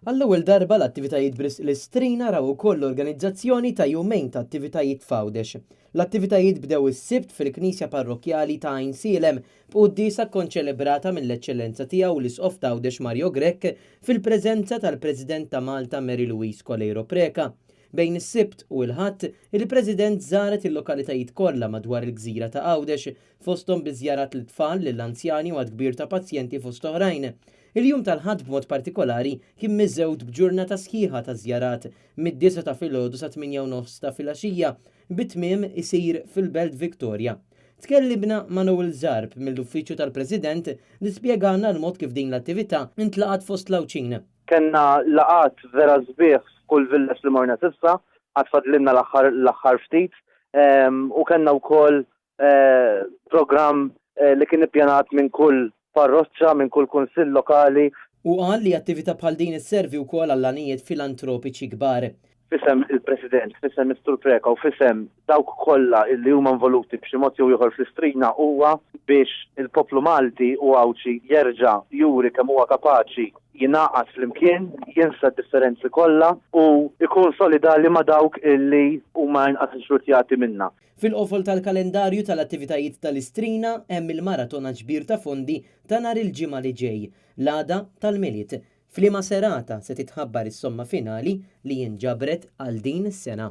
Għall-ewwel darba l-attivitajiet l-istrina raw ukoll l-organizzazzjoni ta' jumejn ta' attivitajiet f'Għawdex. L-attivitajiet bdew is-sibt fil-Knisja Parrokjali ta' Għajn Sielem b'qudiesa konċelebrata mill-Eċċellenza tiegħu l-Isqof ta' Għawdex Mario Grech fil-preżenza tal-President ta' Malta Mary Louise Colejro Preka. Bejn is-sibt u l-ħadd, il-President żaret il-lokalitajiet kollha madwar il-Gżira ta' Għawdex fosthom bi żjarat lit-tfal lill-anzjani u għad kbir ta' pazjenti fost oħrajn. Il-jum tal-ħadd b'mod partikolari kien miżewd b'ġurnata sħiħa ta' żjarat mid-9 ta' filgħodu sa 8:30 ta' filgħaxija bit-tmiem isir fil-Belt Victoria. Tkellimna ma' Noel Zarb mill-Uffiċċju tal-President li spjegana l-mod kif din l-attività intlaqat fost Lawċin. Kenna laqat vera sbieħ f'kull villaġġ li morna s'issa, għad fadlinna l-aħħar ftit, u kenna wkoll programm li kien ippjanat minn kull parroċċa, minn kull kunsill lokali. U qal li attività bħal din isservi wkoll għall anijiet filantropiċi kbar. Fisem il-President, fisem Mr. Preka u fisem dawk kollha li huma involuti b'xi mod jew ieħor fl-istrina huwa biex il-poplu Malti u Għawċi jerġa' juri kemm huwa kapaċi jingħaqad flimkien, jinsa d-differenzi kollha u jkun solidali ma' dawk illi huma inqas xurtjati minna. Fil-qofol tal-kalendarju tal-attivitajiet tal-istrina hemm il-maratona ġbir ta' fondi ta' nhar il-ġimgħa li ġej, l-għada tal-Miliet. F'liema serata se titħabbar is-somma finali li jinġabret għal din is-sena.